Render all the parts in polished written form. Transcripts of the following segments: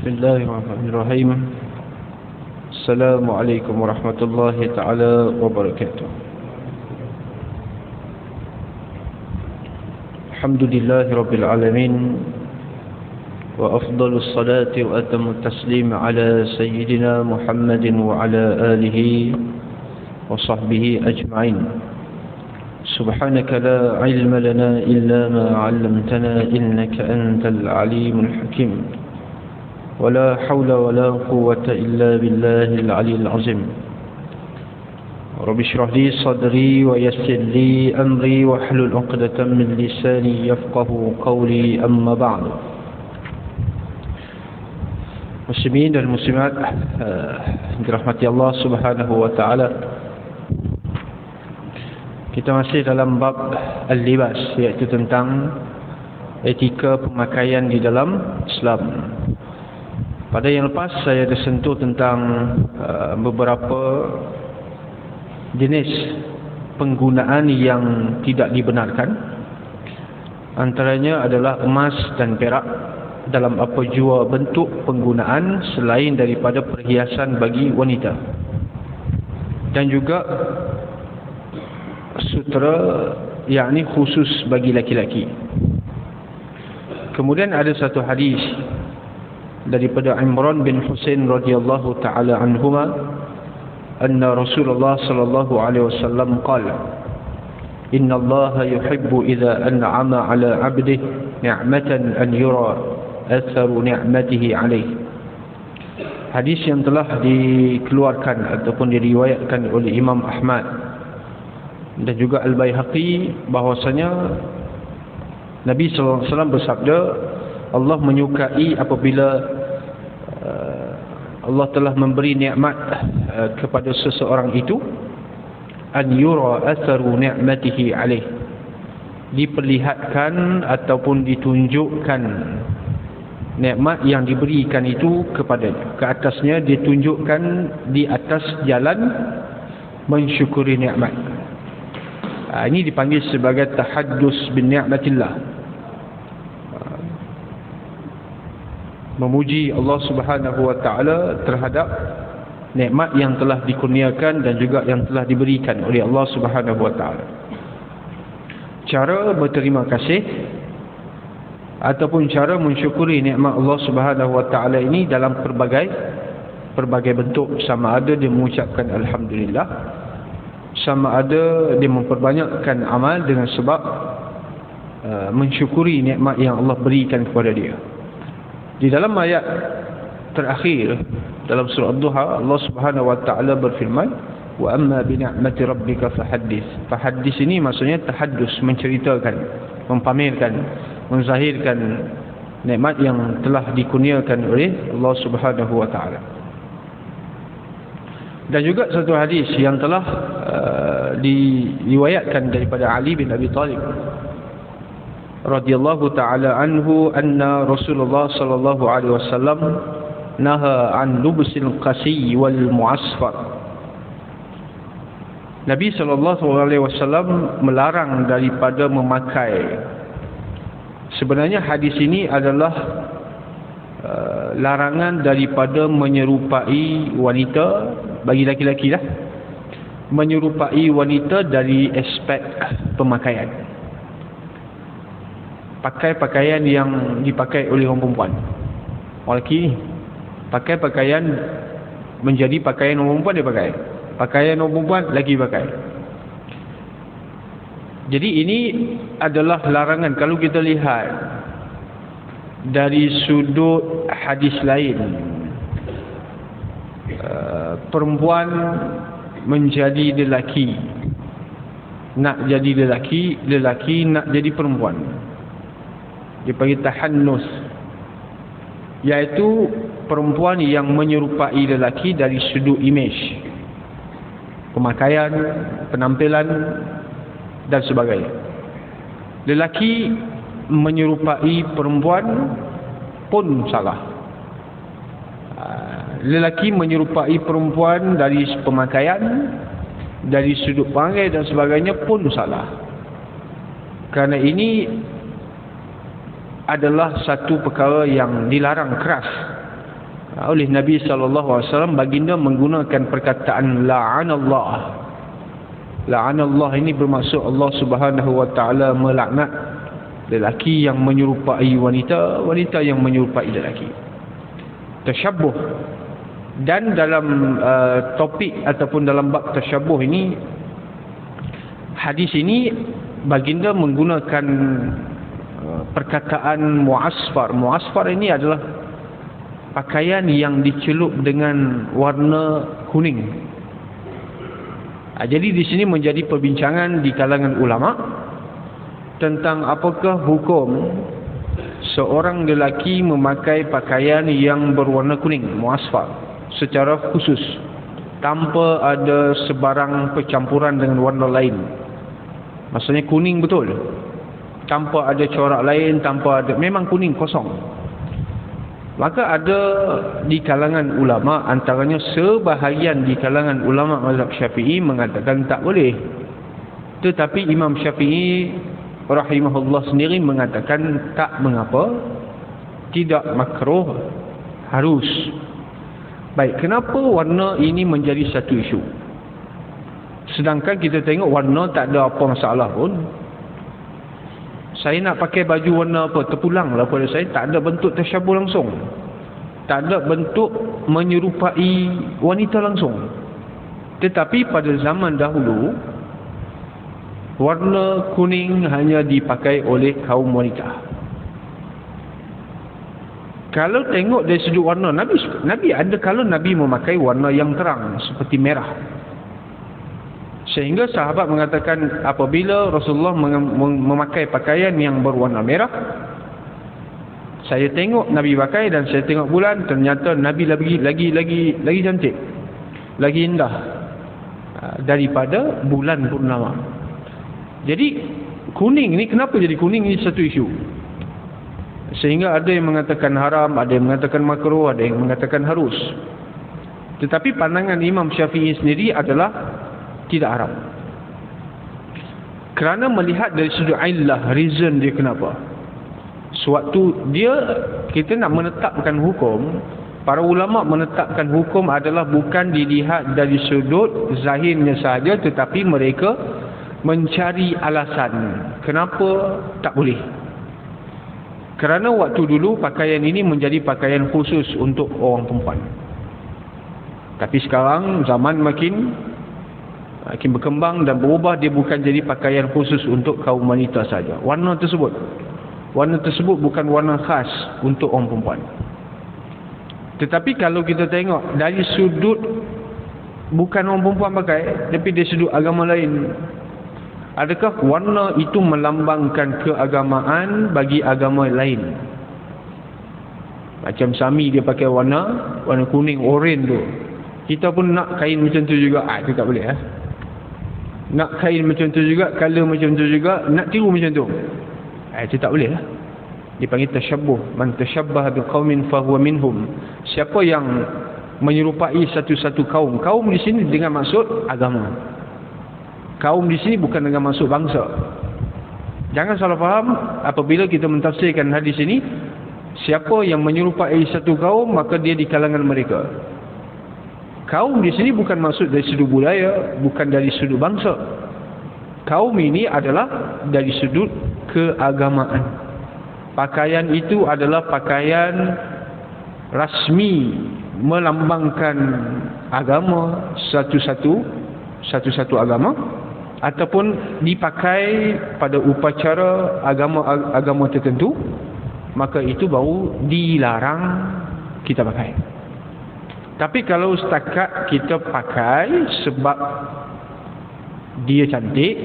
Bismillahirrahmanirrahim. Assalamualaikum warahmatullahi taala wabarakatuh. Alhamdulillahirabbil alamin wa afdhalus salati wa atamut taslim ala sayyidina Muhammadin wa ala alihi wa sahbihi ajma'in. Subhanaka la ilma lana illa ma 'allamtana innaka antal alimul hakim. ولا حول ولا قوة إلا بالله العلي العظيم. رب اشرح لي صدري ويسر لي أمري واحلل عقدة من لساني يفقه قولي أما بعد. Muslimin dan muslimat dirahmati Allah Subhanahu wa taala. Kita masih dalam bab al-libas, iaitu tentang etika pemakaian di dalam Islam. Pada yang lepas saya ada sentuh tentang beberapa jenis penggunaan yang tidak dibenarkan. Antaranya adalah emas dan perak dalam apa jua bentuk penggunaan selain daripada perhiasan bagi wanita. Dan juga sutera, yakni khusus bagi laki-laki. Kemudian ada satu hadis daripada Imran bin Husain radhiyallahu taala anhuma, anna Rasulullah sallallahu alaihi wasallam qala, inna Allah yuhibbu idza an'ama 'ala 'abdihi ni'matan an yura atharu ni'matihi 'alayhi. Hadis yang telah dikeluarkan ataupun diriwayatkan oleh Imam Ahmad dan juga Al-Baihaqi, bahwasanya Nabi sallallahu alaihi wasallam bersabda, Allah menyukai apabila Allah telah memberi nikmat kepada seseorang itu, an yura atharu ni'matihi alaih, diperlihatkan ataupun ditunjukkan nikmat yang diberikan itu kepadanya, ke atasnya ditunjukkan di atas jalan mensyukuri nikmat. Ini dipanggil sebagai tahaddus bin ni'matillah, memuji Allah Subhanahu wa taala terhadap nikmat yang telah dikurniakan dan juga yang telah diberikan oleh Allah Subhanahu wa taala. Cara berterima kasih ataupun cara mensyukuri nikmat Allah Subhanahu wa taala ini dalam pelbagai bentuk, sama ada dia mengucapkan alhamdulillah, sama ada dia memperbanyakkan amal dengan sebab mensyukuri nikmat yang Allah berikan kepada dia. Di dalam ayat terakhir dalam surah Ad-Duha, Allah Subhanahu wa taala berfirman, wa amma bi ni'mati rabbika fahaddits. Fahaddits ini maksudnya tahaddus, menceritakan, mempamerkan, menzahirkan nikmat yang telah dikurniakan oleh Allah Subhanahu wa taala. Dan juga satu hadis yang telah diriwayatkan daripada Ali bin Abi Thalib radhiyallahu ta'ala anhu, anna Rasulullah sallallahu alaihi wasallam naha an lubsil qasi wal mu'asfar. Nabi sallallahu alaihi wasallam melarang daripada memakai. Sebenarnya hadis ini adalah larangan daripada menyerupai wanita bagi laki-laki lah, menyerupai wanita dari aspek pemakaian. Pakai pakaian yang dipakai oleh orang perempuan. Orang lelaki pakai pakaian menjadi pakaian orang perempuan, dia pakai. Pakaian orang perempuan, lelaki pakai. Jadi ini adalah larangan. Kalau kita lihat dari sudut hadis lain, perempuan menjadi lelaki, nak jadi lelaki, lelaki nak jadi perempuan. Dia panggil tahannus, iaitu perempuan yang menyerupai lelaki dari sudut image, pemakaian, penampilan dan sebagainya. Lelaki menyerupai perempuan pun salah. Lelaki menyerupai perempuan dari pemakaian, dari sudut pandang dan sebagainya pun salah. Kerana ini adalah satu perkara yang dilarang keras oleh Nabi SAW, baginda menggunakan perkataan la'anallah. La'anallah ini bermaksud Allah Subhanahu wa taala melaknat lelaki yang menyerupai wanita, wanita yang menyerupai lelaki. Tashabbuh. Dan dalam topik ataupun dalam bab tashabbuh ini, hadis ini baginda menggunakan perkataan mu'asfar. Mu'asfar ini adalah pakaian yang dicelup dengan warna kuning. Jadi di sini menjadi perbincangan di kalangan ulama tentang apakah hukum seorang lelaki memakai pakaian yang berwarna kuning, mu'asfar, secara khusus, tanpa ada sebarang percampuran dengan warna lain. Maksudnya kuning betul, tanpa ada corak lain, tanpa ada, memang kuning kosong. Maka ada di kalangan ulama, antaranya sebahagian di kalangan ulama mazhab Syafi'i mengatakan tak boleh. Tetapi Imam Syafi'i rahimahullah sendiri mengatakan tak mengapa, tidak makruh, harus. Baik, kenapa warna ini menjadi satu isu? Sedangkan kita tengok warna tak ada apa masalah pun. Saya nak pakai baju warna apa, terpulang lah pada saya, tak ada bentuk tasyabuh langsung, tak ada bentuk menyerupai wanita langsung. Tetapi pada zaman dahulu, warna kuning hanya dipakai oleh kaum wanita. Kalau tengok dari sudut warna, Nabi ada kalau Nabi memakai warna yang terang seperti merah. Sehingga sahabat mengatakan apabila Rasulullah memakai pakaian yang berwarna merah, saya tengok Nabi pakai dan saya tengok bulan, ternyata Nabi lagi cantik, lagi indah daripada bulan purnama. Jadi kuning ni, kenapa jadi kuning ni satu isu. Sehingga ada yang mengatakan haram, ada yang mengatakan makruh, ada yang mengatakan harus. Tetapi pandangan Imam Syafi'i sendiri adalah tidak haram. Kerana melihat dari sudut illah, reason dia kenapa. Sewaktu dia, kita nak menetapkan hukum, para ulama menetapkan hukum adalah bukan dilihat dari sudut zahirnya sahaja, tetapi mereka mencari alasan kenapa tak boleh. Kerana waktu dulu pakaian ini menjadi pakaian khusus untuk orang perempuan. Tapi sekarang zaman makin berkembang dan berubah, dia bukan jadi pakaian khusus untuk kaum wanita saja. Warna tersebut bukan warna khas untuk orang perempuan. Tetapi kalau kita tengok dari sudut bukan orang perempuan pakai, tapi dari sudut agama lain, adakah warna itu melambangkan keagamaan bagi agama lain? Macam Sami dia pakai warna kuning, oranye tu. Kita pun nak kain macam tu juga. Itu tak boleh. Nak kain macam tu juga, color macam tu juga, nak tiru macam tu. Itu tak boleh. Dipanggil tashabbuh. Man tashabbaha biqaumin fahuwa minhum. Siapa yang menyerupai satu-satu kaum. Kaum di sini dengan maksud agama. Kaum di sini bukan dengan maksud bangsa. Jangan salah faham apabila kita mentafsirkan hadis ini, siapa yang menyerupai satu kaum maka dia di kalangan mereka. Kaum di sini bukan maksud dari sudut budaya, bukan dari sudut bangsa. Kaum ini adalah dari sudut keagamaan. Pakaian itu adalah pakaian rasmi melambangkan agama, satu-satu agama, ataupun dipakai pada upacara agama tertentu, maka itu baru dilarang kita pakai. Tapi kalau setakat kita pakai sebab dia cantik,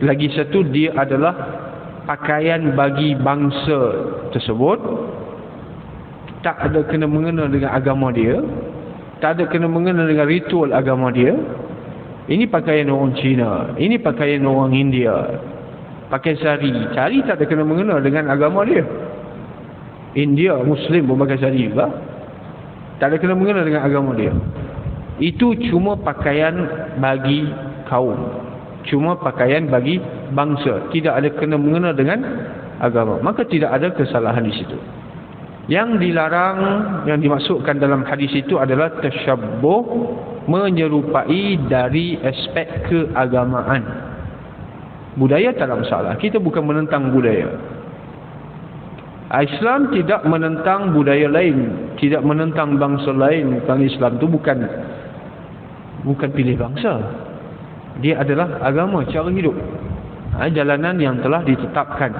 lagi satu dia adalah pakaian bagi bangsa tersebut, tak ada kena-mengena dengan agama dia, tak ada kena-mengena dengan ritual agama dia. Ini pakaian orang Cina, ini pakaian orang India, pakai sari tak ada kena-mengena dengan agama dia. India Muslim pun pakai sari juga, tak ada kena-mengena dengan agama dia. Itu cuma pakaian bagi kaum, cuma pakaian bagi bangsa, tidak ada kena-mengena dengan agama. Maka tidak ada kesalahan di situ. Yang dilarang, yang dimasukkan dalam hadis itu adalah tasyabbuh, menyerupai dari aspek keagamaan. Budaya tak ada masalah, kita bukan menentang budaya. Islam tidak menentang budaya lain, tidak menentang bangsa lain. Kerana Islam itu bukan pilih bangsa, dia adalah agama, cara hidup, jalanan yang telah ditetapkan.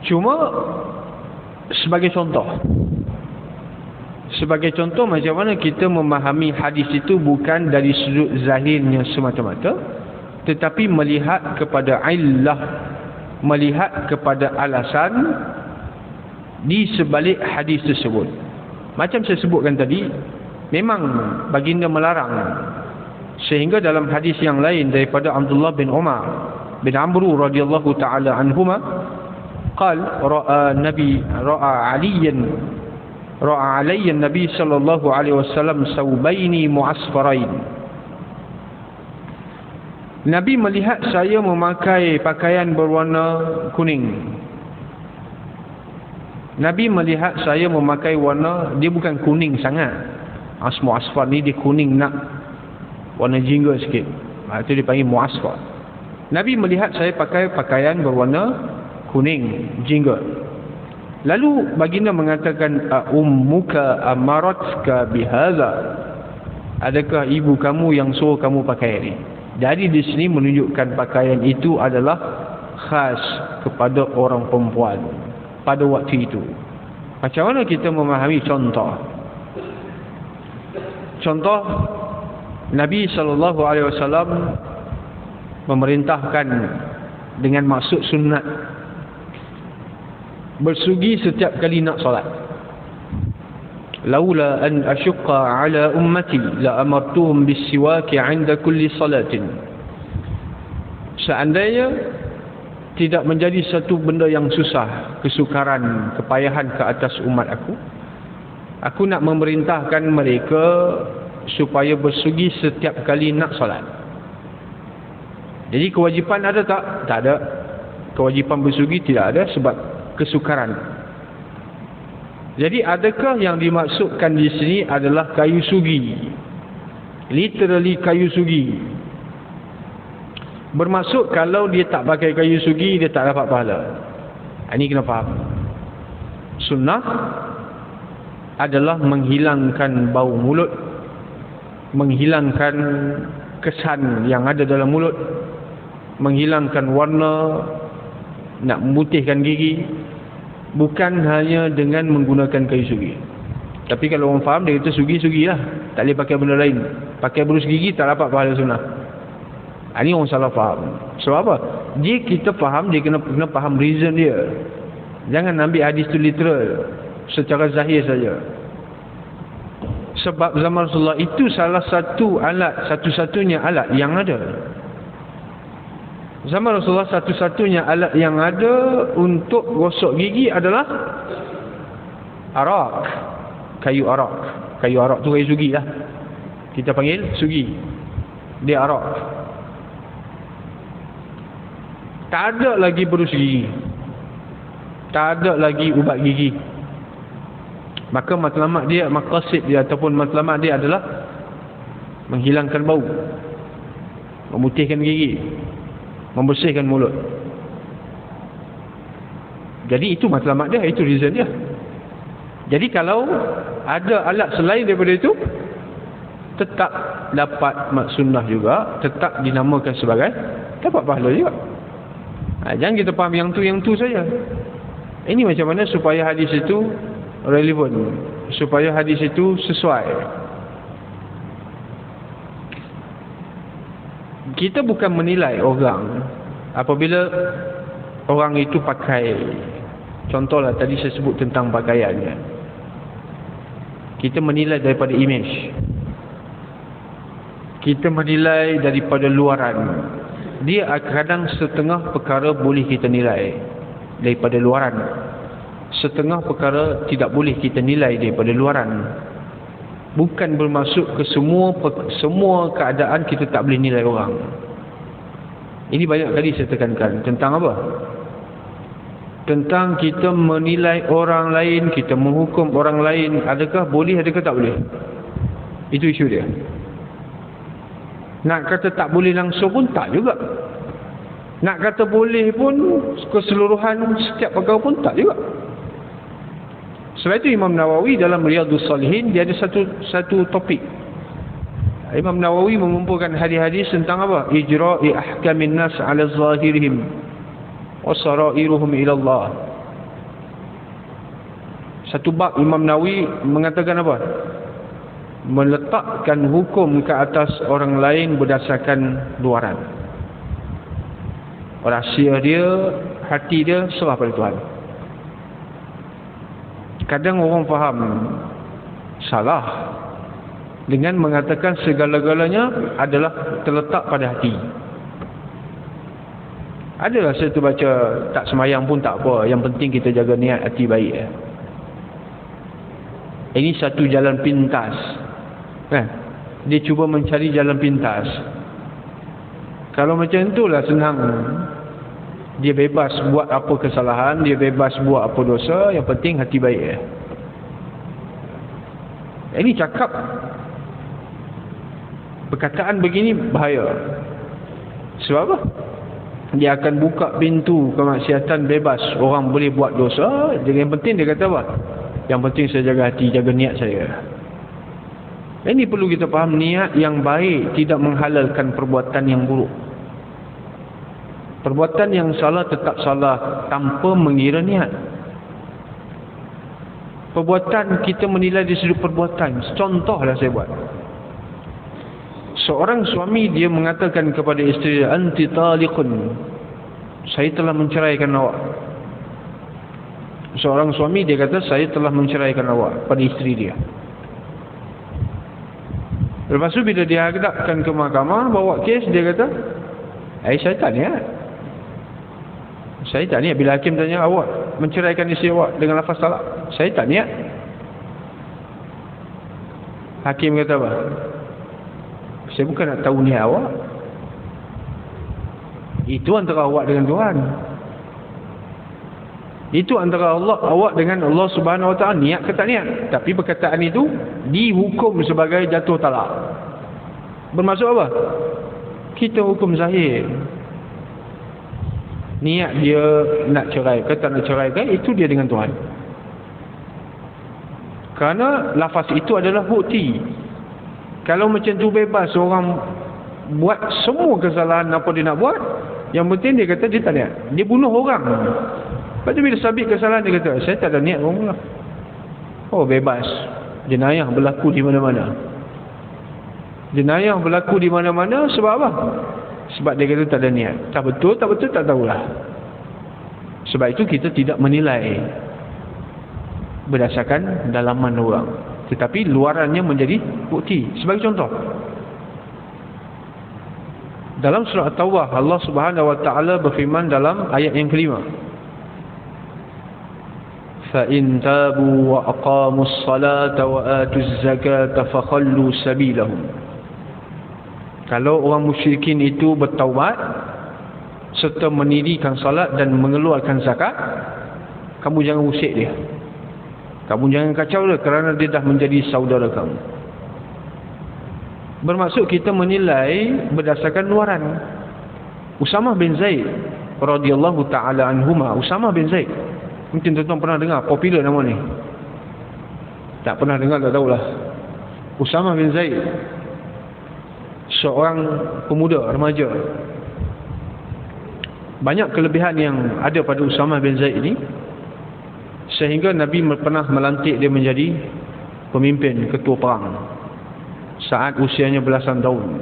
Cuma sebagai contoh macam mana kita memahami hadis itu bukan dari sudut zahirnya semata-mata, tetapi melihat kepada illah, melihat kepada alasan di sebalik hadis tersebut. Macam saya sebutkan tadi, memang baginda melarang, sehingga dalam hadis yang lain daripada Abdullah bin Umar bin Amru radhiyallahu taala anhuma قال رأى علي النبي صلى الله عليه وسلم ثوبين معصفرين. Nabi melihat saya memakai pakaian berwarna kuning. Nabi melihat saya memakai warna, dia bukan kuning sangat. Mu'asfar ni dia kuning nak warna jingga sikit. Itu dipanggil mu'asfar. Nabi melihat saya pakai pakaian berwarna kuning, jingga. Lalu baginda mengatakan, ummuka amaratka bihadza, adakah ibu kamu yang suruh kamu pakai ini? Jadi di sini menunjukkan pakaian itu adalah khas kepada orang perempuan pada waktu itu. Macam mana kita memahami contoh? Contoh, Nabi SAW memerintahkan dengan maksud sunat bersugi setiap kali nak solat. Laula an asyqa ala ummati la amartuhum bisiwaki 'inda kulli salatin. Seandainya tidak menjadi satu benda yang susah, kesukaran, kepayahan ke atas umat aku nak memerintahkan mereka supaya bersugi setiap kali nak solat. Jadi kewajipan ada tak? Tak ada. Kewajipan bersugi tidak ada sebab kesukaran. Jadi adakah yang dimaksudkan di sini adalah kayu sugi? Literally kayu sugi. Bermaksud kalau dia tak pakai kayu sugi, dia tak dapat pahala. Ini kena faham. Sunnah adalah menghilangkan bau mulut, menghilangkan kesan yang ada dalam mulut, menghilangkan warna, nak memutihkan gigi, bukan hanya dengan menggunakan kayu sugi. Tapi kalau orang faham, dia kata sugi-sugi lah, tak boleh pakai benda lain. Pakai berus gigi tak dapat pahala sunnah. Ini orang salah faham. Sebab apa? Dia kita faham, dia kena faham reason dia. Jangan ambil hadis tu literal, secara zahir saja. Sebab zaman Rasulullah itu salah satu alat, satu-satunya alat yang ada. Zaman Rasulullah satu-satunya alat yang ada untuk gosok gigi adalah arak. Kayu arak. Kayu arak tu kayu sugi lah. Kita panggil sugi. Dia arak. Tak ada lagi berus gigi. Tak ada lagi ubat gigi. Maka matlamat dia, maqasid dia ataupun matlamat dia adalah menghilangkan bau, memutihkan gigi, membersihkan mulut. Jadi itu matlamat dia, itu reason dia. Jadi kalau ada alat selain daripada itu, tetap dapat sunnah juga, tetap dinamakan sebagai dapat pahala juga. Jangan kita faham yang tu saja. Ini macam mana supaya hadis itu relevan, supaya hadis itu sesuai. Kita bukan menilai orang apabila orang itu pakai, contohlah tadi saya sebut tentang pakaiannya. Kita menilai daripada image, kita menilai daripada luaran. Dia kadang setengah perkara boleh kita nilai daripada luaran, setengah perkara tidak boleh kita nilai daripada luaran. Bukan bermaksud ke semua keadaan kita tak boleh nilai orang. Ini banyak kali saya tekankan. Tentang apa? tentang kita menilai orang lain, kita menghukum orang lain, adakah boleh, adakah tak boleh? Itu isu dia. Nak kata tak boleh langsung pun tak juga. Nak kata boleh pun keseluruhan setiap perkara pun tak juga. Sebab itu Imam Nawawi dalam Riyadhus Salihin dia ada satu topik. Imam Nawawi mengumpulkan hadis-hadis tentang apa? Ijra'i ahkamin nas 'ala zahirihim wa sarairuhum ila Allah. Satu bab Imam Nawawi mengatakan apa? Meletakkan hukum ke atas orang lain berdasarkan luaran. Rahsia dia, hati dia serah pada Tuhan. Kadang orang faham salah dengan mengatakan segala-galanya adalah terletak pada hati. Adalah saya tu baca tak semayang pun tak apa, yang penting kita jaga niat hati baik. Ini satu jalan pintas. Dia cuba mencari jalan pintas. Kalau macam itulah senang. Dia bebas buat apa kesalahan, dia bebas buat apa dosa, yang penting hati baik. Ini cakap perkataan begini bahaya. Sebab apa? Dia akan buka pintu kemaksiatan bebas. Orang boleh buat dosa. Yang penting dia kata apa? Yang penting saya jaga hati, jaga niat saya. Ini perlu kita faham, niat yang baik tidak menghalalkan perbuatan yang buruk. Perbuatan yang salah tetap salah tanpa mengira niat. Perbuatan kita menilai dari sudut perbuatan. Contohlah saya buat. Seorang suami dia mengatakan kepada isteri, anti taliqun, saya telah menceraikan awak. Seorang suami dia kata, saya telah menceraikan awak pada isteri dia. Lepas tu bila dia hadapkan ke mahkamah, bawa kes, dia kata, saya tak niat. Saya tak niat. Bila hakim tanya, awak menceraikan isteri awak dengan lafaz talak, saya tak niat. Hakim kata apa? Saya bukan nak tahu niat awak. Itu antara awak dengan Tuhan. Itu antara awak dengan Allah Subhanahu Wa Taala, niat ke tak niat. Tapi perkataan itu dihukum sebagai jatuh talak. Bermaksud apa? Kita hukum zahir. Niat dia nak cerai ke tak nak cerai ke, itu dia dengan Tuhan. Kerana lafaz itu adalah bukti. Kalau macam tu bebas orang buat semua kesalahan apa dia nak buat, yang penting dia kata dia tak niat. Dia bunuh orang. Lepas tu bila sabit kesalahan dia kata, saya tak ada niat orang lah. Oh bebas. Jenayah berlaku di mana-mana. Jenayah berlaku di mana-mana sebab apa? Sebab dia kata tak ada niat. Tak betul tak tahulah. Sebab itu kita tidak menilai berdasarkan dalaman orang, tetapi luarannya menjadi bukti. Sebagai contoh, dalam surah At-Taubah Allah Subhanahu Wa Taala berfirman dalam ayat yang kelima, فَإِنْ تَابُوا وَأَقَامُوا الصَّلَاةَ وَآتُوا الزَّكَاةَ فَخَلُّوا سَبِيلَهُمْ. Kalau orang musyrikin itu bertaubat serta mendirikan salat dan mengeluarkan zakat, kamu jangan usik dia. Kamu jangan kacau dia kerana dia dah menjadi saudara kamu. Bermaksud kita menilai berdasarkan luaran. Usamah bin Zaid radhiyallahu taala anhuma, Usamah bin Zaid. Mungkin tuan-tuan pernah dengar, popular nama ni. Tak pernah dengar tak tahulah. Usamah bin Zaid, seorang pemuda remaja. Banyak kelebihan yang ada pada Usamah bin Zaid ini, sehingga Nabi pernah melantik dia menjadi pemimpin, ketua perang saat usianya belasan tahun.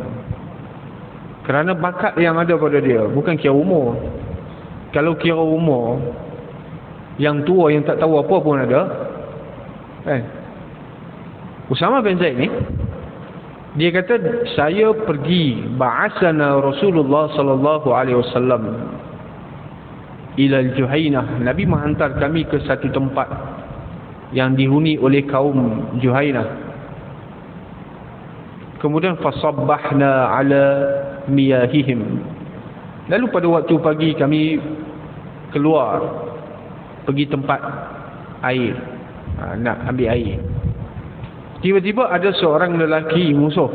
Kerana bakat yang ada pada dia, bukan kira umur. Kalau kira umur, yang tua yang tak tahu apa pun ada. Usamah bin Zaid ni, dia kata, saya pergi, ba'asana Rasulullah sallallahu alaihi wasallam ila al-Juhainah. Nabi menghantar kami ke satu tempat yang dihuni oleh kaum Juhainah. Kemudian fasabbahna ala miyahihim. Lalu pada waktu pagi kami keluar pergi tempat air, nak ambil air. Tiba-tiba ada seorang lelaki musuh.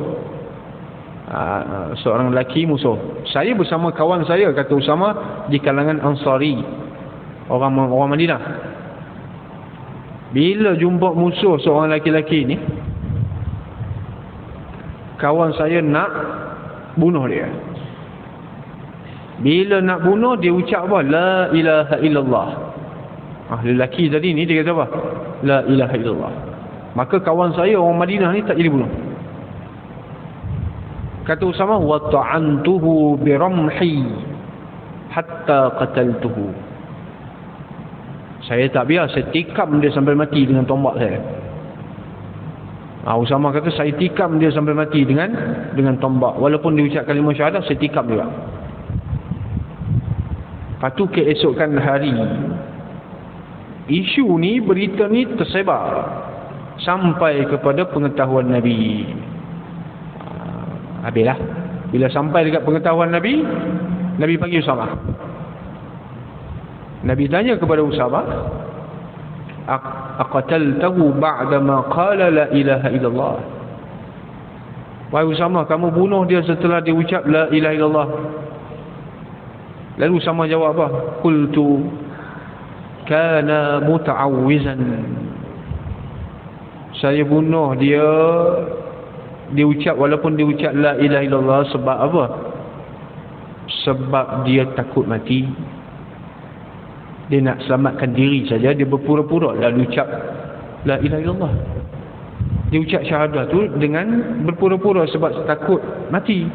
Seorang lelaki musuh. Saya bersama kawan saya, kata Usama, di kalangan Ansari, orang Madinah. Bila jumpa musuh seorang lelaki ni, kawan saya nak bunuh dia. Bila nak bunuh, dia ucap apa? La ilaha illallah. Lelaki tadi ni dia kata apa? La ilaha illallah. Maka kawan saya orang Madinah ni tak jadi bunuh. Kata Usama, wa ta'antuhu bi ramhi hatta qataltuhu. Saya tak biar, saya tikam dia sampai mati dengan tombak saya. Usama kata, saya tikam dia sampai mati dengan tombak. Walaupun dia ucap kalimah syahadah, saya tikam juga. Lepas tu keesokan hari, isu ni, berita ni tersebar sampai kepada pengetahuan Nabi. Habislah. Bila sampai dekat pengetahuan Nabi, Nabi panggil Usama. Nabi tanya kepada Usama, aqataltahu ba'dama qala la ilaha illallah. Wahai Usama, kamu bunuh dia setelah dia ucap la ilaha illallah. Lalu Usama jawab apa? Qultu kana muta'awwizan. Saya bunuh dia, dia ucap, walaupun dia ucap la ilaha illallah, sebab apa? Sebab dia takut mati. Dia nak selamatkan diri saja, dia berpura-pura lalu ucap la ilaha illallah. Dia ucap syahadah tu dengan berpura-pura sebab takut mati.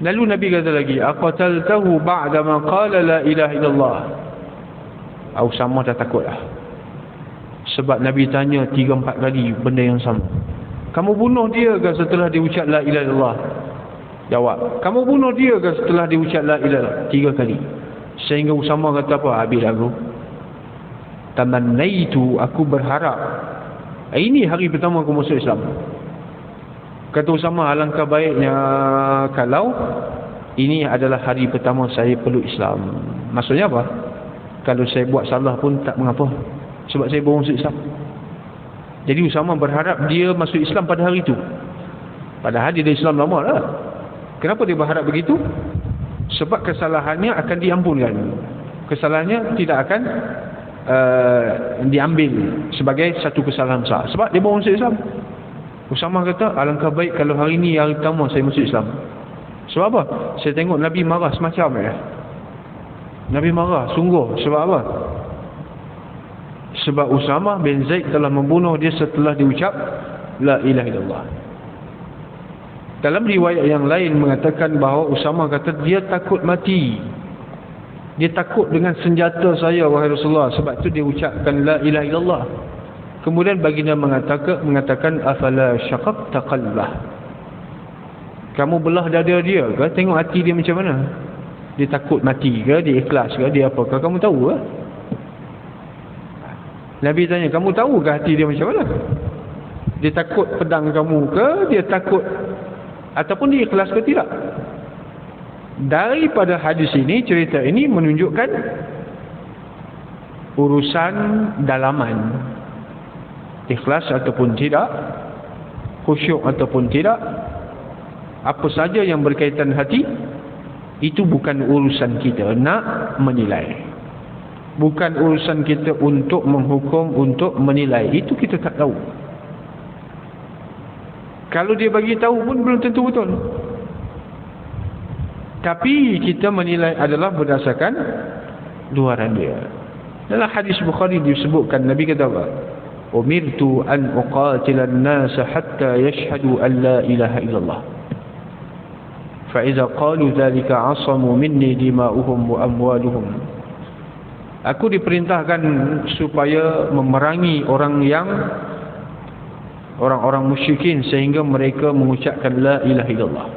Lalu Nabi kata lagi, aqataltahu ba'da ma qala la ilaha illallah. Usama dah takutlah. Sebab Nabi tanya 3-4 kali benda yang sama. Kamu bunuh dia ke setelah dia ucap la ilaha illallah? Jawab, kamu bunuh dia ke setelah dia ucap la ilaha illallah? 3 kali. Sehingga Usama kata apa? Habis aku. Tamannaitu, aku berharap. Ini hari pertama aku masuk Islam. Kata Usama, alangkah baiknya kalau ini adalah hari pertama saya peluk Islam. Maksudnya apa? Kalau saya buat salah pun tak mengapa, sebab saya baru masuk Islam. Jadi Usama berharap dia masuk Islam pada hari itu. Padahal dia dah Islam lama lah. Kenapa dia berharap begitu? Sebab kesalahannya akan diampunkan. Kesalahannya tidak akan diambil sebagai satu kesalahan besar. Sebab dia baru masuk Islam. Usama kata, alangkah baik kalau hari ini hari pertama saya masuk Islam. Sebab apa? Saya tengok Nabi marah semacam ya. Nabi marah sungguh. Sebab apa? Sebab Usama bin Zaid telah membunuh dia setelah diucap la ilaha illallah. Dalam riwayat yang lain mengatakan bahawa Usama kata dia takut mati. Dia takut dengan senjata saya wahai Rasulullah, sebab tu dia ucapkan la ilaha illallah. Kemudian baginda mengatakan afala syaqaqta qalbah. Kamu belah dada dia ke? Tengok hati dia macam mana? Dia takut mati ke? Dia ikhlas ke? Dia apakah? Kamu tahu ke? Nabi tanya, kamu tahu ke hati dia macam mana? Dia takut pedang kamu ke? Dia takut ataupun dia ikhlas ke tidak? Daripada hadis ini, cerita ini menunjukkan urusan dalaman. Ikhlas ataupun tidak, khusyuk ataupun tidak, apa saja yang berkaitan hati, itu bukan urusan kita nak menilai. Bukan urusan kita untuk menghukum, untuk menilai. Itu kita tak tahu. Kalau dia bagi tahu pun belum tentu betul. Tapi kita menilai adalah berdasarkan luaran dia. Dalam hadis Bukhari disebutkan, Nabi kata apa? Umirtu an uqatila an-nas hatta yashhadu an la ilaha illallah. Fa idza qalu dhalika 'asamu minni dima'uhum wa amwaluhum. Aku diperintahkan supaya memerangi orang-orang musyrikin sehingga mereka mengucapkan la ilaha illallah.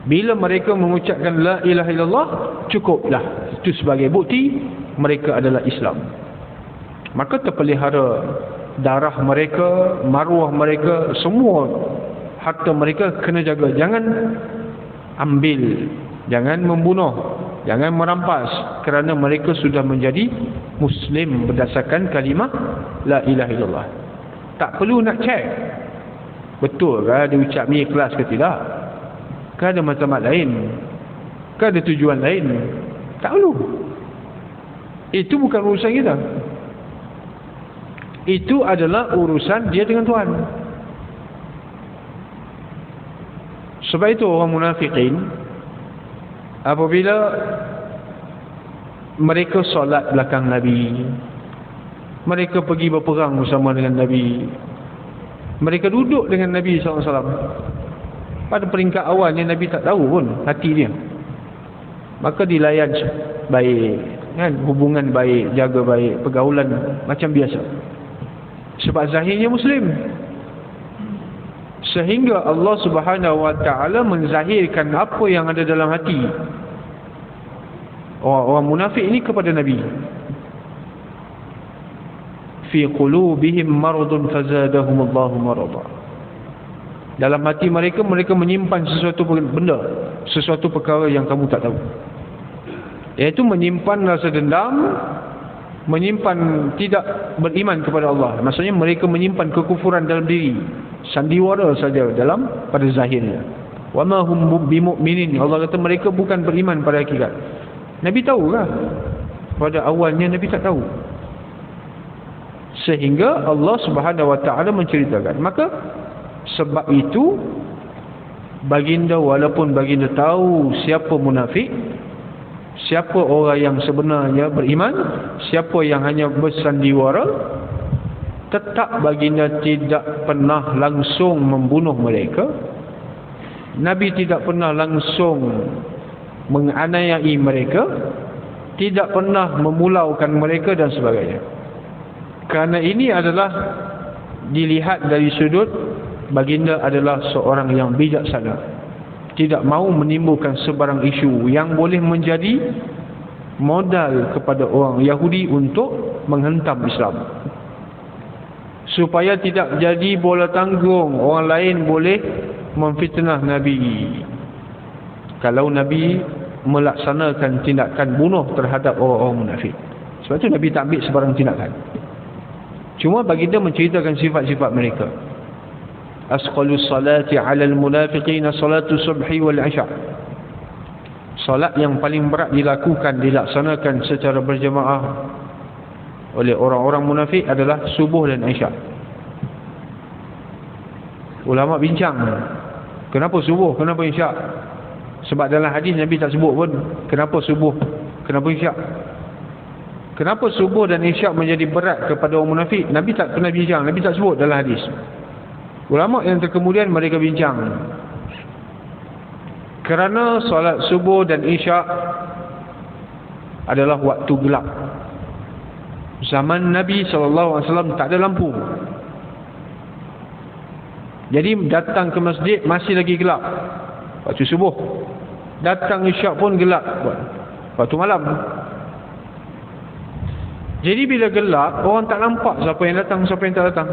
Bila mereka mengucapkan la ilaha illallah, cukuplah. Itu sebagai bukti mereka adalah Islam. Maka terpelihara darah mereka, maruah mereka, semua harta mereka kena jaga. Jangan ambil, jangan membunuh, Jangan merampas kerana mereka sudah menjadi Muslim berdasarkan kalimah La ilaha illallah. Tak perlu nak cek betul ke dia ucap ni ikhlas ke tidak, ke ada mazhab lain, ke ada tujuan lain. Tak perlu. Itu bukan urusan kita. Itu adalah urusan dia dengan Tuhan. Sebab itu orang munafikin apabila mereka solat belakang Nabi, mereka pergi berperang bersama dengan Nabi, mereka duduk dengan Nabi SAW, pada peringkat awalnya Nabi tak tahu pun hati dia, maka dilayan baik kan, hubungan baik, jaga baik, pergaulan macam biasa, sebab zahirnya Muslim. Sehingga Allah Subhanahu Wa Taala menzahirkan apa yang ada dalam hati orang munafik ini kepada Nabi. Fi qulubihim maradun fazadahumullahu marada. Dalam hati mereka menyimpan sesuatu benda, sesuatu perkara yang kamu tak tahu. Iaitu menyimpan rasa dendam, menyimpan tidak beriman kepada Allah. Maksudnya mereka menyimpan kekufuran dalam diri, sandiwara saja dalam pada zahirnya. Wa ma hum bimu'minin. Allah kata mereka bukan beriman pada hakikat. Nabi tahu lah. Pada awalnya Nabi tak tahu. Sehingga Allah Subhanahu Wa Taala menceritakan. Maka sebab itu baginda, walaupun baginda tahu siapa munafik, siapa orang yang sebenarnya beriman, siapa yang hanya bersandiwara, tetap baginda tidak pernah langsung membunuh mereka. Nabi tidak pernah langsung menganiayai mereka, tidak pernah memulaukan mereka dan sebagainya. Kerana ini adalah dilihat dari sudut baginda adalah seorang yang bijaksana, tidak mahu menimbulkan sebarang isu yang boleh menjadi modal kepada orang Yahudi untuk menghentam Islam, supaya tidak jadi bola tanggung orang lain boleh memfitnah Nabi. Kalau Nabi melaksanakan tindakan bunuh terhadap orang-orang munafik, sebab itu Nabi tak ambil sebarang tindakan. Cuma baginda menceritakan sifat-sifat mereka. Asqalus salati 'alal munafiqina salatu subhi wal 'isha. Salat yang paling berat dilaksanakan secara berjemaah oleh orang-orang munafik adalah subuh dan isyak. Ulama bincang, kenapa subuh, kenapa isyak? Sebab dalam hadis Nabi tak sebut pun kenapa subuh, kenapa isyak. Kenapa subuh dan isyak menjadi berat kepada orang munafik? Nabi tak pernah bincang, Nabi tak sebut dalam hadis. Ulama yang terkemudian mereka bincang, kerana solat subuh dan isyak adalah waktu gelap. Zaman Nabi SAW tak ada lampu, jadi datang ke masjid masih lagi gelap waktu subuh, datang isyak pun gelap waktu malam. Jadi bila gelap, orang tak nampak siapa yang datang, siapa yang tak datang.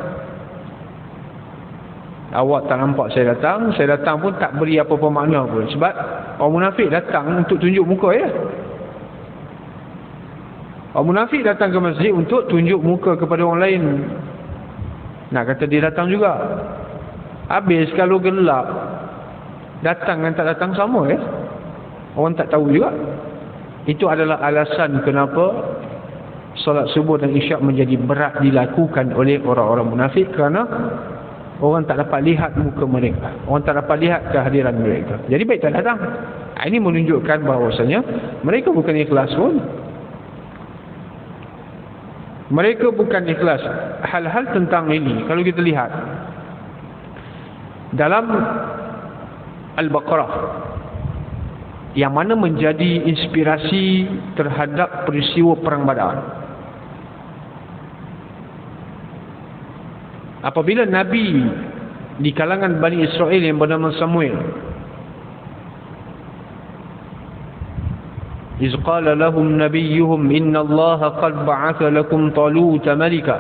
Awak tak nampak saya datang pun tak beri apa-apa makna pun. Sebab orang munafik datang untuk tunjuk muka ya. Orang munafik datang ke masjid untuk tunjuk muka kepada orang lain. Nak kata dia datang juga. Habis kalau gelap, datang dan tak datang sama ya. Orang tak tahu juga. Itu adalah alasan kenapa solat subuh dan isyak menjadi berat dilakukan oleh orang-orang munafik, kerana orang tak dapat lihat muka mereka, orang tak dapat lihat kehadiran mereka. Jadi baik tak datang. Ini menunjukkan bahawasanya mereka bukan ikhlas pun. Mereka bukan ikhlas. Hal-hal tentang ini kalau kita lihat dalam Al-Baqarah, yang mana menjadi inspirasi terhadap peristiwa Perang Badar. Apabila Nabi di kalangan Bani Israel yang bernama Samuel, iz qala lahum nabiyyuhum inna Allaha qad ba'atha lakum Taluta malika.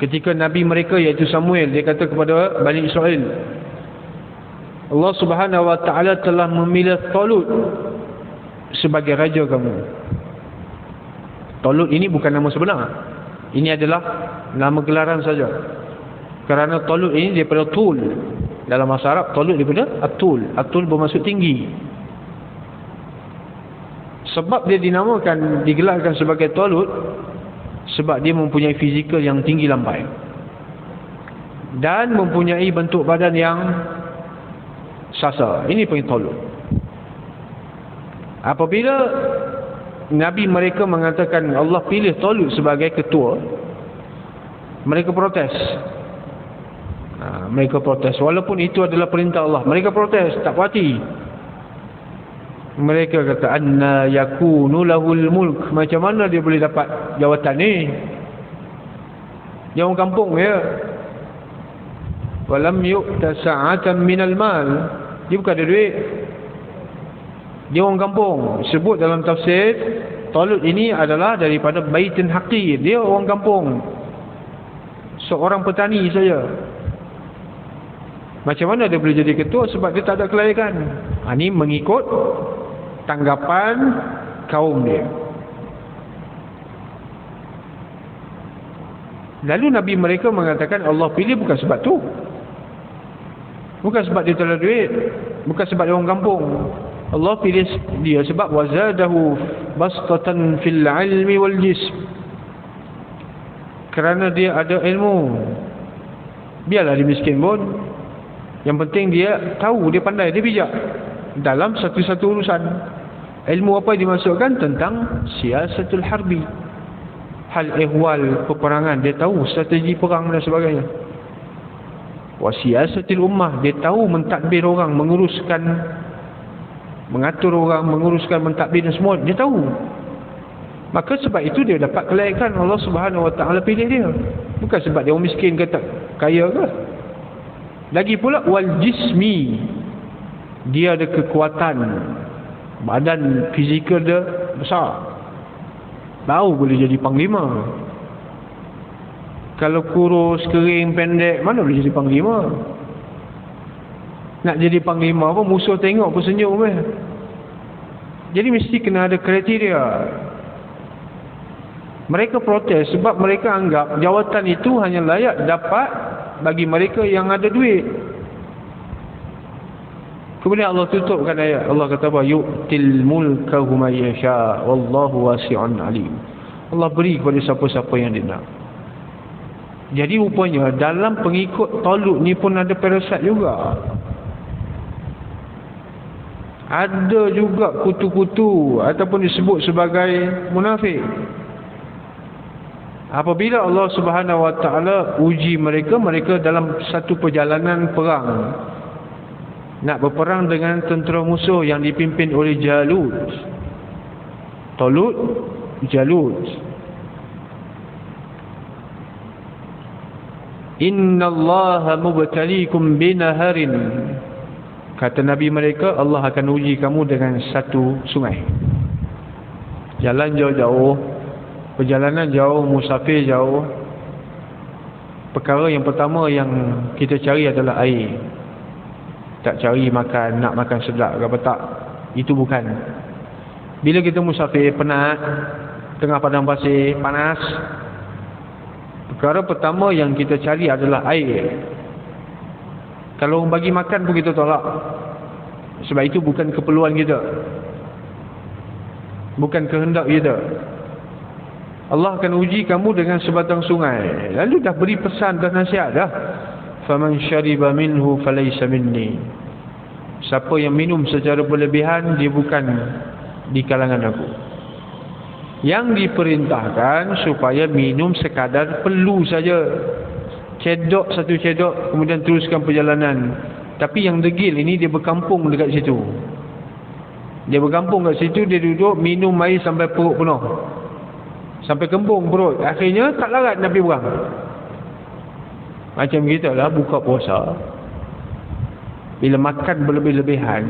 Ketika Nabi mereka iaitu Samuel, dia kata kepada Bani Israel, Allah Subhanahu Wa Taala telah memilih Talut sebagai raja kamu. Talut ini bukan nama sebenar. Ini adalah nama gelaran saja. Kerana Talut ini daripada Tul. Dalam bahasa Arab, Talut daripada Atul. Atul bermaksud tinggi. Sebab dia dinamakan, digelarkan sebagai Talut, sebab dia mempunyai fizikal yang tinggi lambai. Dan mempunyai bentuk badan yang sasa. Ini panggil Talut. Apabila Nabi mereka mengatakan Allah pilih Talut sebagai ketua, mereka protes. Mereka protes. Walaupun itu adalah perintah Allah, mereka protes, tak puas hati. Mereka kata, anna yakunu lahul mulk. Macam mana dia boleh dapat jawatan ni? Dia orang kampung ya. Walam yu'ta sa'atan minal mal. Dia bukan ada duit. Dia orang kampung. Sebut dalam tafsir, Talut ini adalah daripada Baitin Haqir. Dia orang kampung, seorang petani saja. Macam mana dia boleh jadi ketua? Sebab dia tak ada kelayakan. Ini mengikut tanggapan kaum dia. Lalu Nabi mereka mengatakan Allah pilih bukan sebab tu. Bukan sebab dia tak ada duit. Bukan sebab dia orang kampung. Allah pilih dia sebab wazadahu bastatan fil ilmi wal jism. Kerana dia ada ilmu. Biarlah dia miskin pun, yang penting dia tahu, dia pandai, dia bijak dalam satu-satu urusan. Ilmu apa yang dimasukkan? Tentang siasatul harbi, hal ehwal peperangan, dia tahu strategi perang dan sebagainya. Wa siasatul ummah, dia tahu mentadbir orang, menguruskan, mengatur orang, menguruskan, mentadbir dan semua, dia tahu. Maka sebab itu dia dapat kelayakan. Allah Subhanahu Wa Taala pilih dia. Bukan sebab dia orang miskin ke tak kaya ke. Lagi pula wal jismi, dia ada kekuatan, badan fizikal dia besar, baru boleh jadi panglima. Kalau kurus, kering, pendek, mana boleh jadi panglima? Nak jadi panglima apa, musuh tengok pun senyum kan. Jadi mesti kena ada kriteria. Mereka protes sebab mereka anggap jawatan itu hanya layak dapat bagi mereka yang ada duit. Kemudian Allah tutupkan ayat. Allah kata apa? Yu'til mulkahu may yasha wallahu wasi'un alim. Allah beri kepada siapa-siapa yang dia nak. Jadi rupanya dalam pengikut Talut ni pun ada parasat juga. Ada juga kutu-kutu ataupun disebut sebagai munafik. Apabila Allah Subhanahu Wa Taala uji mereka, mereka dalam satu perjalanan perang, nak berperang dengan tentera musuh yang dipimpin oleh Jalut. Talut, Jalut. Innallaha mubtaliikum binaharin. Kata Nabi mereka, Allah akan uji kamu dengan satu sungai. Jalan jauh-jauh, perjalanan jauh, musafir jauh. Perkara yang pertama yang kita cari adalah air. Tak cari makan, nak makan sedap ke apa tak. Itu bukan. Bila kita musafir, penat, tengah padang pasir, panas, perkara pertama yang kita cari adalah air. Kalau orang bagi makan pun kita tolak. Sebab itu bukan keperluan kita, bukan kehendak kita. Allah akan uji kamu dengan sebatang sungai. Lalu dah beri pesan dan nasihat dah. Faman syariba minhu falaysa minni. Siapa yang minum secara berlebihan, dia bukan di kalangan aku. Yang diperintahkan supaya minum sekadar perlu saja. Cedok satu cedok, kemudian teruskan perjalanan. Tapi yang degil ini dia berkampung dekat situ. Dia berkampung kat situ, dia duduk minum air sampai perut penuh, sampai kembung perut. Akhirnya tak larat Nabi berang. Macam kita lah buka puasa, bila makan berlebih-lebihan,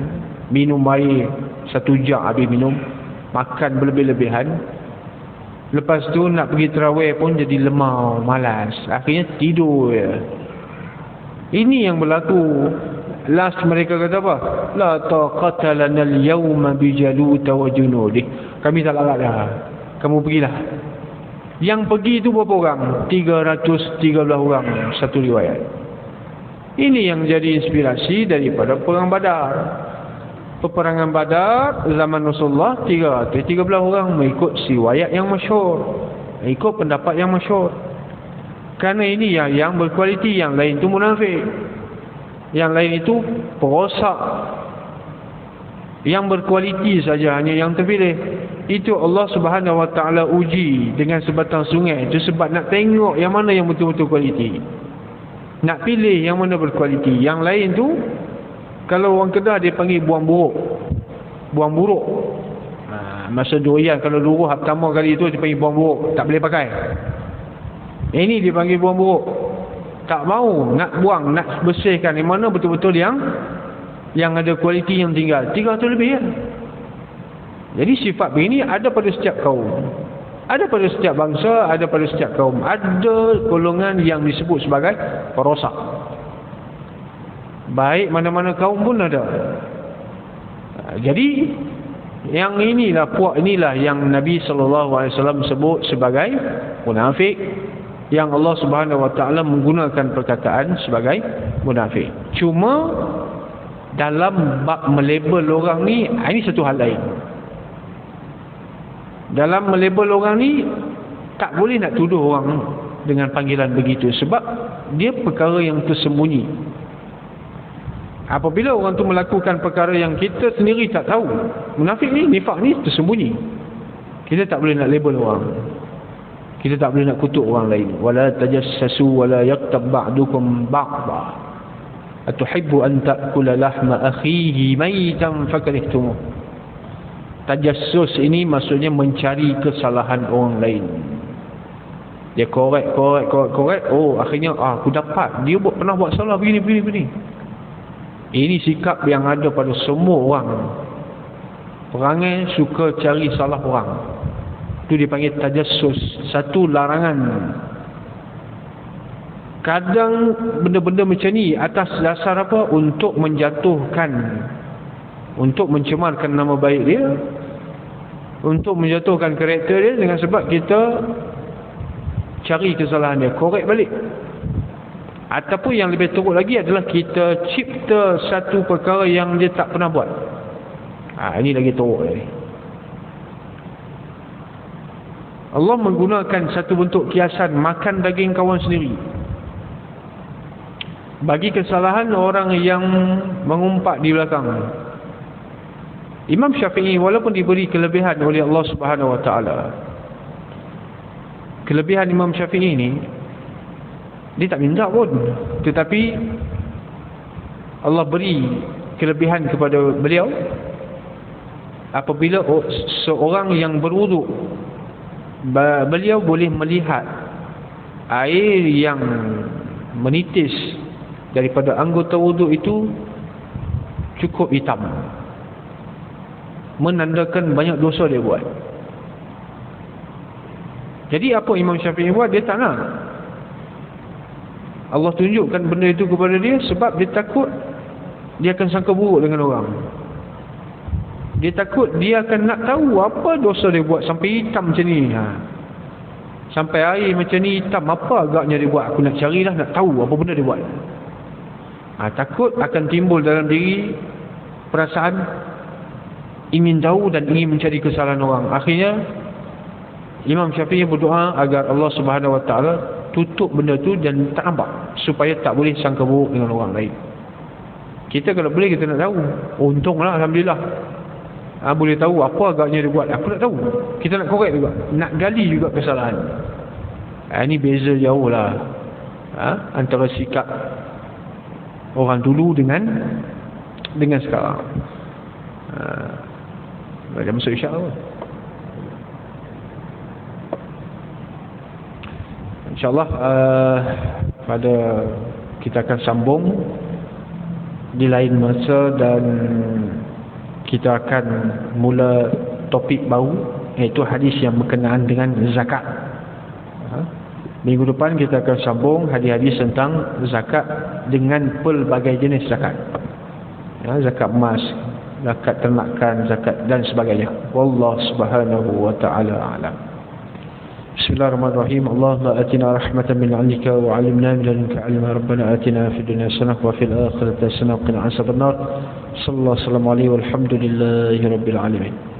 minum air 1 jam habis minum, makan berlebih-lebihan, lepas tu nak pergi tarawih pun jadi lemah, malas, akhirnya tidur je. Ini yang berlaku Last mereka kata apa? La taqata lana al-yawma bi Jalut wa junudih. Kami tak larat dah. Kamu pergilah. Yang pergi itu berapa orang? 313 orang satu riwayat. Ini yang jadi inspirasi daripada perang Badar. Peperangan Badar zaman Rasulullah 313 orang mengikut riwayat yang masyhur, ikut pendapat yang masyhur. Kerana ini yang berkualiti, yang lain itu munafik. Yang lain itu perosak. Yang berkualiti saja hanya yang terpilih. Itu Allah Subhanahu Wa Taala uji dengan sebatang sungai itu sebab nak tengok yang mana yang betul-betul kualiti. Nak pilih yang mana berkualiti. Yang lain tu kalau orang Kedah dia panggil buang buruk. Buang buruk. Masa durian kalau luruh pertama kali itu dia panggil buang buruk, tak boleh pakai. Ini dia panggil buang buruk. Tak mau nak buang, nak bersihkan yang mana betul-betul yang ada kualiti yang tinggal. 300 lebih ya. Jadi sifat begini ada pada setiap kaum. Ada pada setiap bangsa, ada pada setiap kaum. Ada golongan yang disebut sebagai perosak. Baik mana-mana kaum pun ada. Jadi yang inilah, puak inilah yang Nabi SAW sebut sebagai munafik, yang Allah Subhanahu Wa Taala menggunakan perkataan sebagai munafik. Cuma dalam bab melabel orang ni, ini satu hal lain. Dalam melabel orang ni tak boleh nak tuduh orang dengan panggilan begitu, sebab dia perkara yang tersembunyi. Apabila orang tu melakukan perkara yang kita sendiri tak tahu, munafik ni, nifak ni tersembunyi, kita tak boleh nak label orang. Kita tak boleh nak kutuk orang lain. Wala tajassasu wala yaqtab ba'dukum ba'da. Atuhibbu an ta'kula lahma akhihi maytan fakarihtumuh. Tajassus ini maksudnya mencari kesalahan orang lain. Dia korek. Oh, akhirnya aku dapat dia pernah buat salah begini. Ini sikap yang ada pada semua orang. Perangai suka cari salah orang. Itu dipanggil tajassus. Satu larangan. Kadang benda-benda macam ni atas dasar apa? Untuk menjatuhkan, untuk mencemarkan nama baik dia, untuk menjatuhkan karakter dia, dengan sebab kita cari kesalahan dia, korek balik. Ataupun yang lebih teruk lagi adalah kita cipta satu perkara yang dia tak pernah buat. Ini lagi teruk lagi. Allah menggunakan satu bentuk kiasan, makan daging kawan sendiri. Bagi kesalahan orang yang mengumpat di belakang. Imam Syafi'i walaupun diberi kelebihan oleh Allah Subhanahu Wa Taala, kelebihan Imam Syafi'i ni dia tak minta pun, tetapi Allah beri kelebihan kepada beliau. Apabila seorang yang berwuduk, beliau boleh melihat air yang menitis daripada anggota wuduk itu cukup hitam, menandakan banyak dosa dia buat. Jadi apa Imam Syafi'i buat? Dia tak nak Allah tunjukkan benda itu kepada dia, sebab dia takut dia akan sangka buruk dengan orang. Dia takut dia akan nak tahu apa dosa dia buat sampai hitam macam ni. Sampai air macam ni hitam, apa agaknya dia buat? Aku nak carilah, nak tahu apa benda dia buat. Takut akan timbul dalam diri perasaan ingin tahu dan ingin mencari kesalahan orang. Akhirnya Imam Syafi'i berdoa agar Allah Subhanahu Wa Taala tutup benda tu dan tak nampak, supaya tak boleh sangka buruk dengan orang lain. Kita kalau boleh, kita nak tahu. Untunglah, alhamdulillah. Boleh tahu apa agaknya dia buat. Aku nak tahu. Kita nak korek juga, nak gali juga kesalahan. Ini beza jauh lah antara sikap orang dulu dengan sekarang. Dah masuk isyak apa? InsyaAllah pada kita akan sambung di lain masa, dan kita akan mula topik baru, iaitu hadis yang berkenaan dengan zakat. Minggu depan kita akan sambung hadis-hadis tentang zakat dengan pelbagai jenis zakat. zakat emas, zakat ternakan, zakat dan sebagainya. Wallahu subhanahu wa ta'ala a'lam. Bismillahirrahmanirrahim. Allahumma atina rahmatan min 'indika wa 'allimna min ladunka 'ilma. Rabbana atina fid dunya hasanah wa fil akhirati hasanah wa qina adzabannar. Sallallahu alaihi wa sallam walhamdulillahi rabbil alamin.